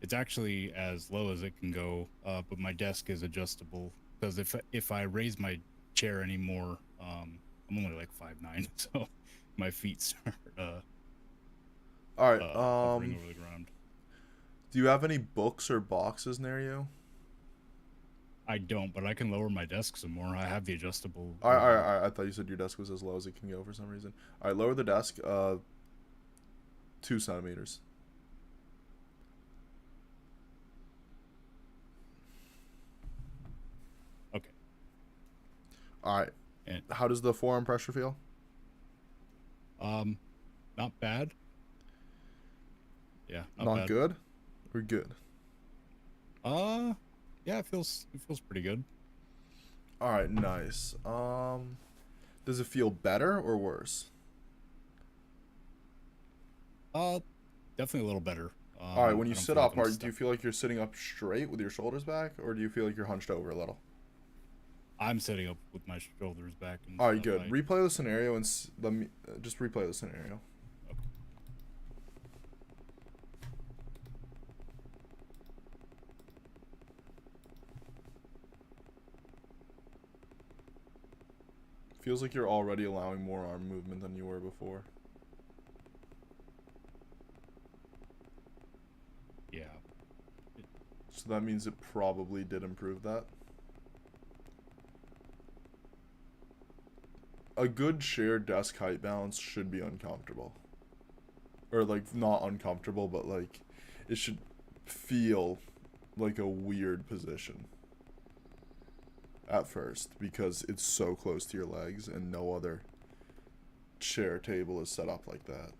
It's actually as low as it can go, but my desk is adjustable because if I raise my chair anymore, I'm only like 5'9", so my feet start All right. hovering over the ground. Do you have any books or boxes near you? I don't, but I can lower my desk some more. I have the adjustable. All right. I thought you said your desk was as low as it can go for some reason. All right, lower the desk 2 centimeters. Okay. All right. And How does the forearm pressure feel? Not bad. Yeah, not Not bad. good? Or good? Yeah, it feels pretty good. Alright, nice. Does it feel better or worse? Uh, Definitely a little better. Alright, when I you don't sit feel like up, I'm do you stuck. feel like you're sitting up straight with your shoulders back, or do you feel like you're hunched over a little? I'm sitting up with my shoulders back and Alright, stuff. good. Replay the scenario and let me just replay the scenario. Okay. Feels like you're already allowing more arm movement than you were before. Yeah. So that means it probably did improve that. A good shared desk height balance should be uncomfortable. Or like not uncomfortable, but like it should feel like a weird position at first because it's so close to your legs and no other chair table is set up like that.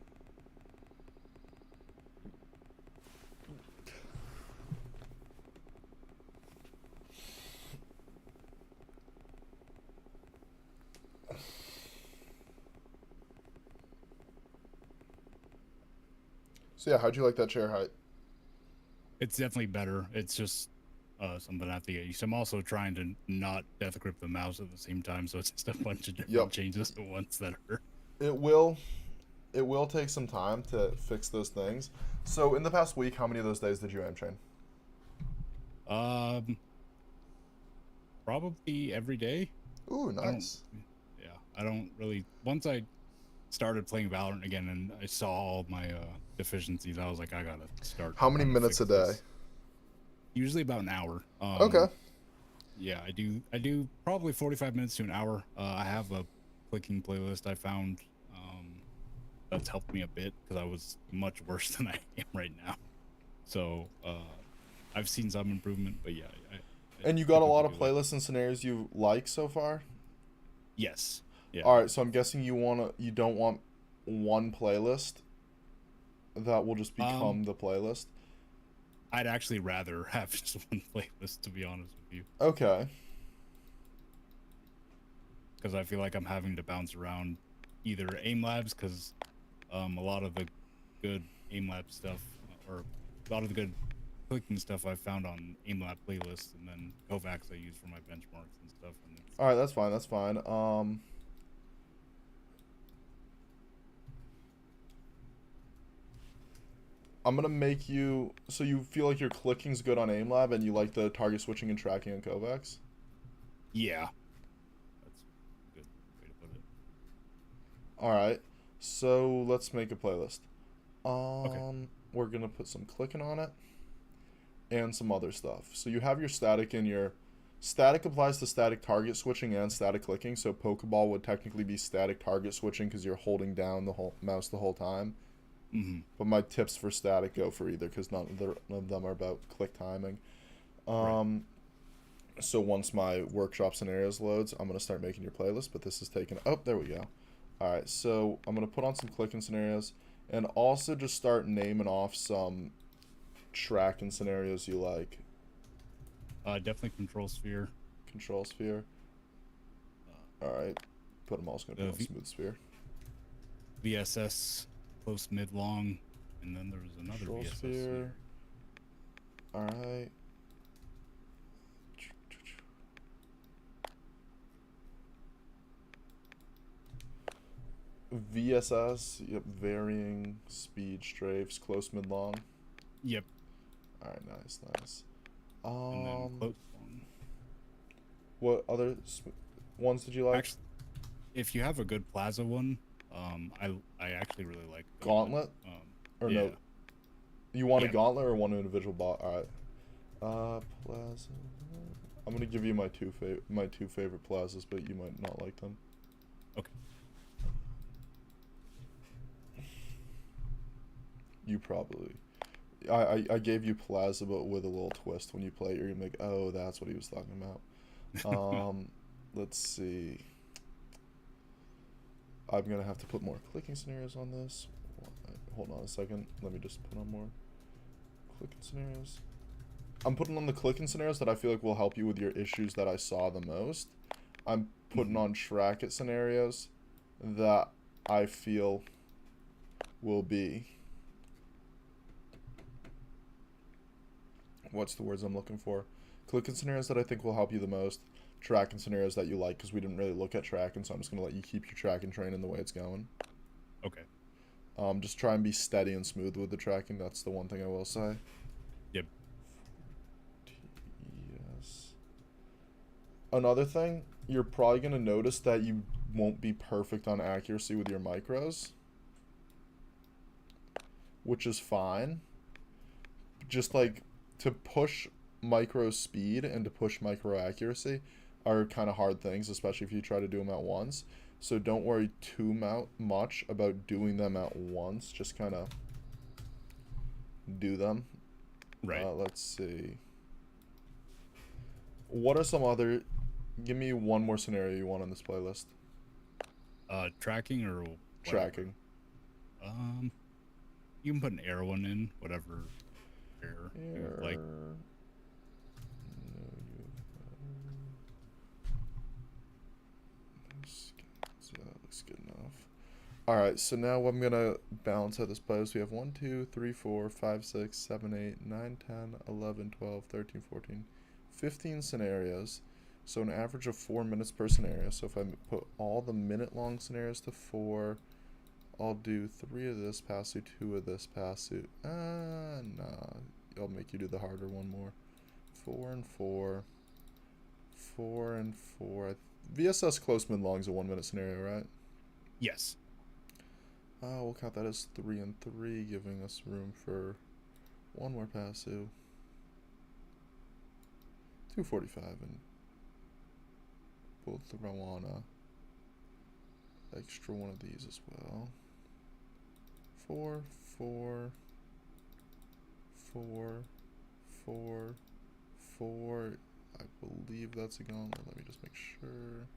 So yeah, how'd you like that chair height? It's definitely better. It's just something I have to get used to. I'm also trying to not death grip the mouse at the same time, so it's just a bunch of different Yep. changes at once that are. It will take some time to fix those things. So in the past week, how many of those days did you aim train? Um, Probably every day. Ooh, I don't. nice. Yeah, I don't really. Once I started playing Valorant again and I saw all my deficiencies, I was like, I gotta start. How many trying to minutes fix a day? this. Usually about an hour. Okay. Yeah, I do. I do probably 45 minutes to an hour. I have a clicking playlist I found. That's helped me a bit because I was much worse than I am right now. So I've seen some improvement, but yeah. And you got a lot of typically do, like, playlists and scenarios you like so far? yes. Yeah. All right, so I'm guessing you don't want one playlist that will just become the playlist. I'd actually rather have just one playlist, to be honest with you, Okay. because I feel like I'm having to bounce around either aim labs because a lot of the good aim lab stuff or a lot of the good clicking stuff I found on aim lab playlists, and then Kovacs I use for my benchmarks and stuff. And it's, All right, that's fine. That's fine. I'm gonna make you so you feel like your clicking's good on AimLab and you like the target switching and tracking on Kovacs. yeah, that's a good way to put it. All right, so let's make a playlist. Okay. We're gonna put some clicking on it and some other stuff. So you have your static in your static applies to static target switching and static clicking. So Pokeball would technically be static target switching because you're holding down the whole mouse the whole time. Mm-hmm. But my tips for static go for either because none of them are about click timing. Right. So once my workshop scenarios loads, I'm gonna start making your playlist. But this is taking. Oh, there we go. All right, so I'm gonna put on some clicking scenarios and also just start naming off some tracking scenarios you like. Definitely Control Sphere. Control sphere. All right, but I'm also gonna put on smooth sphere. VSS, close, mid, long, and then there was another Control VSS. sphere. All right. VSS, yep, varying speed strafes, close, mid, long. Yep. All right, nice, nice. And then close, long. What other ones did you like? Actually, if you have a good Plaza one, I actually really like Gauntlet? Or yeah. no? You want a Yeah. gauntlet or one individual bot? All right. Plaza. I'm gonna give you my two favorite plazas, but you might not like them. Okay. You probably. I gave you Plaza, but with a little twist. When you play it, you're gonna be like, oh, that's what he was talking about. Let's see. I'm gonna have to put more clicking scenarios on this. Hold on a second. Let me just put on more clicking scenarios. I'm putting on the clicking scenarios that I feel like will help you with your issues that I saw the most. I'm putting on track it scenarios that I feel will be, what's the words I'm looking for? Clicking scenarios that I think will help you the most. Tracking scenarios that you like, because we didn't really look at tracking, so I'm just going to let you keep your tracking train in the way it's going. Okay. Just try and be steady and smooth with the tracking. That's the one thing I will say. Yep. Yes. Another thing, you're probably going to notice that you won't be perfect on accuracy with your micros, which is fine. Just like to push micro speed and to push micro accuracy are kind of hard things, especially if you try to do them at once. So don't worry too much about doing them at once. Just kind of do them. Right. Let's see. What are some other... Give me one more scenario you want on this playlist. Tracking or whatever. Tracking. You can put an air one in, whatever air you like. Looks good enough. Alright, so now I'm gonna balance out this playlist. We have 1, 2, 3, 4, 5, 6, 7, 8, 9, 10, 11, 12, 13, 14, 15 scenarios. So an average of 4 minutes per scenario. So if I put all the minute-long scenarios to 4, I'll do 3 of this pass through, 2 of this pass through. Nah. I'll make you do the harder one more. 4 and 4. 4 and 4. VSS close mid-long is a 1 minute scenario, right? Yes. We'll count that as 3 and 3, giving us room for 1 more pass through. 245 and we'll throw on a extra one of these as well. 4, 4, 4, 4, 4. I believe that's a gauntlet. Let me just make sure.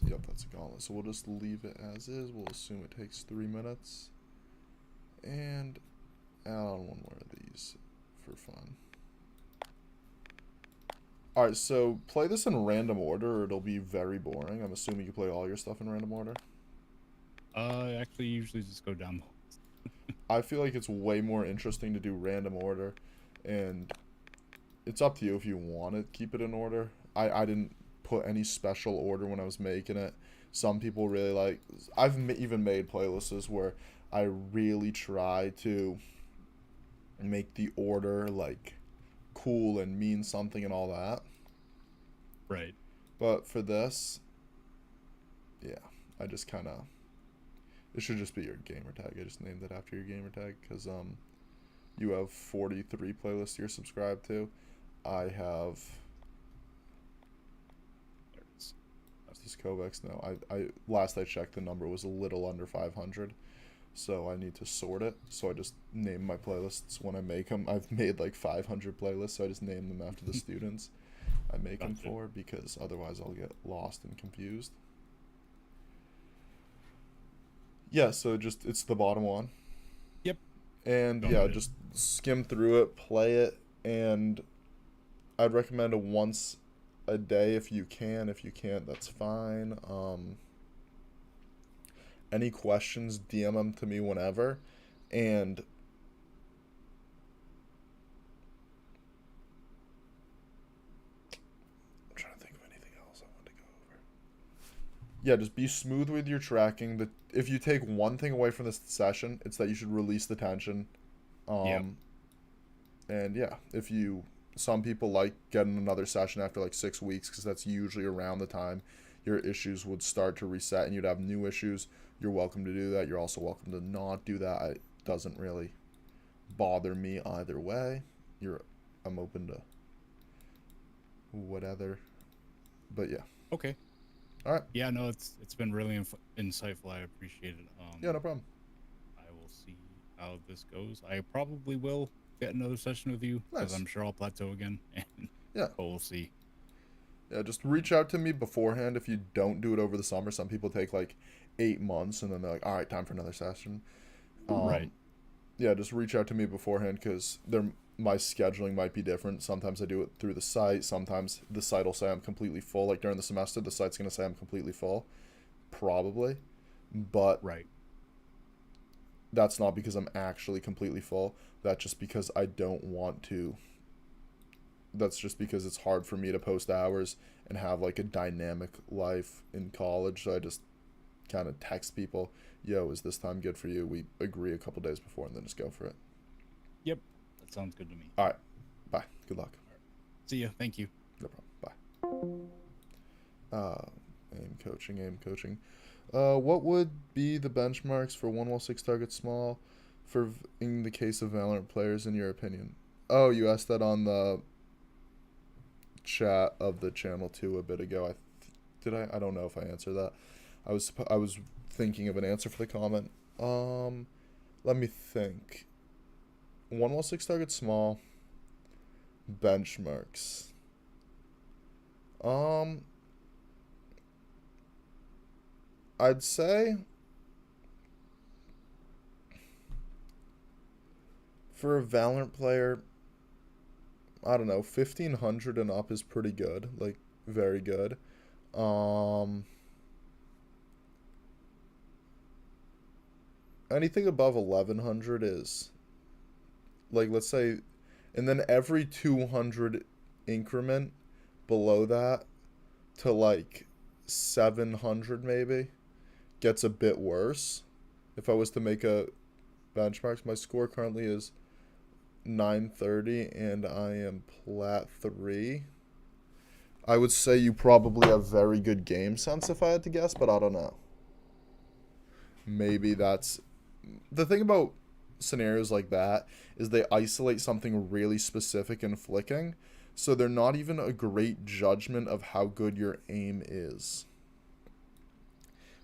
Yep, that's a gauntlet. So we'll just leave it as is. We'll assume it takes 3 minutes. And add on one more of these for fun. Alright, so play this in random order or it'll be very boring. I'm assuming you play all your stuff in random order. Actually usually just go down. I feel like it's way more interesting to do random order, and it's up to you if you want to keep it in order. I didn't put any special order when I was making it. Some people really like... I've even made playlists where I really try to make the order, like, cool and mean something and all that. Right. But for this, yeah, I just kind of... It should just be your gamer tag. I just named it after your gamer tag because you have 43 playlists you're subscribed to. I have... This Kovacs, no. I last I checked, the number was a little under 500. So I need to sort it. So I just name my playlists when I make them. I've made like 500 playlists, so I just name them after the students I make them for, because otherwise I'll get lost and confused. Yeah, so it's the bottom one. Yep. And yeah, just skim through it, play it, and I'd recommend a once a day if you can. If you can't, that's fine. Any questions, DM them to me whenever. And I'm trying to think of anything else I want to go over. Yeah, just be smooth with your tracking. If you take one thing away from this session, it's that you should release the tension. And yeah, some people like getting another session after like 6 weeks, because that's usually around the time your issues would start to reset and you'd have new issues. You're welcome to do that. You're also welcome to not do that. It doesn't really bother me either way. I'm open to whatever. But yeah. Okay. All right. Yeah, no, it's been really insightful. I appreciate it. Yeah, no problem. I will see how this goes. I probably will get another session with you because Nice. I'm sure I'll plateau again. And Yeah. But we'll see. Yeah, just reach out to me beforehand if you don't do it over the summer. Some people take like 8 months and then they're like, all right, time for another session. Right. Yeah, just reach out to me beforehand because my scheduling might be different. Sometimes I do it through the site. Sometimes the site will say I'm completely full. Like during the semester, the site's going to say I'm completely full. Probably. But Right. that's not because I'm actually completely full. That's just because I don't want to. That's just because it's hard for me to post hours and have like a dynamic life in college. So I just kind of text people, yo, is this time good for you? We agree a couple days before and then just go for it. Yep. That sounds good to me. All right. Bye. Good luck. See ya. Thank you. No problem. Bye. Aim coaching. What would be the benchmarks for 1 while 6 targets small in the case of Valorant players, in your opinion? Oh, you asked that on the chat of the channel 2 a bit ago. I don't know if I answered that. I was thinking of an answer for the comment. Let me think. 1 while 6 targets small. Benchmarks. I'd say for a Valorant player, I don't know, 1500 and up is pretty good, like very good. Anything above 1100 is like, let's say, and then every 200 increment below that to like 700 maybe gets a bit worse. If I was to make a benchmark, my score currently is 930 and I am plat 3. I would say you probably have very good game sense if I had to guess, but I don't know. Maybe that's the thing about scenarios like that, is they isolate something really specific in flicking, so they're not even a great judgment of how good your aim is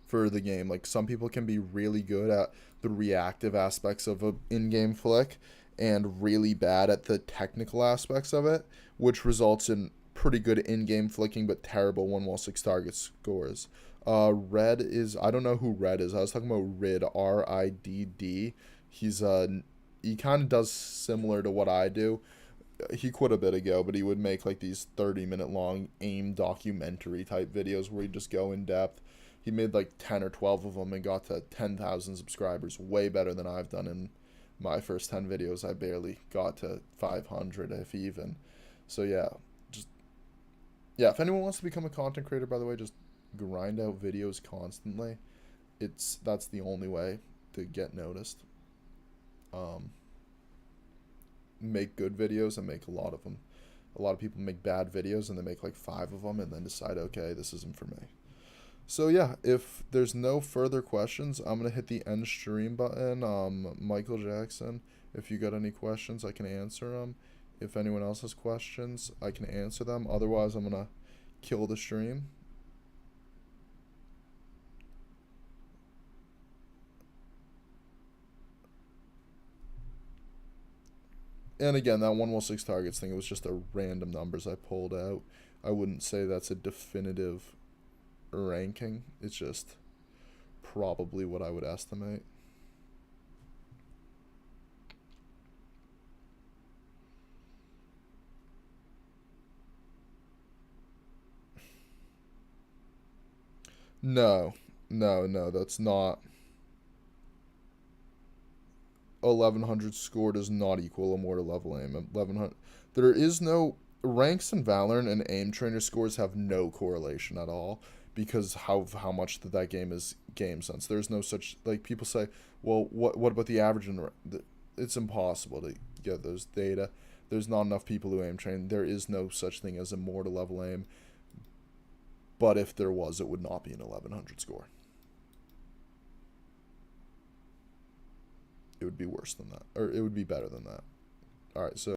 for the game. Like, some people can be really good at the reactive aspects of a in-game flick and really bad at the technical aspects of it, which results in pretty good in-game flicking but terrible 1 while 6 target scores. Red is, I don't know who Red is. I was talking about Ridd, R-I-D-D. He kind of does similar to what I do. He quit a bit ago, but he would make like these 30-minute long aim documentary type videos where he'd just go in depth. He made like 10 or 12 of them and got to 10,000 subscribers, way better than I've done in my first 10 videos. I barely got to 500, if even. So yeah, if anyone wants to become a content creator, by the way, just grind out videos constantly. That's the only way to get noticed. Make good videos and make a lot of them. A lot of people make bad videos and they make like 5 of them and then decide, okay, this isn't for me. So yeah, if there's no further questions, I'm gonna hit the end stream button. Michael Jackson, if you got any questions, I can answer them. If anyone else has questions, I can answer them. Otherwise, I'm gonna kill the stream. And again, that 1 while 6 targets thing, it was just a random numbers I pulled out. I wouldn't say that's a definitive ranking. It's just probably what I would estimate. No, that's not. 1100 score does not equal a mortar level aim. 1100. There is no ranks in Valorant and aim trainer scores have no correlation at all, because how much that game is game sense. There's no such, like, people say, well, what about the average? It's impossible to get those data. There's not enough people who aim train. There is no such thing as a mortar level aim. But if there was, it would not be an 1100 score. It would be worse than that, or it would be better than that. All right, so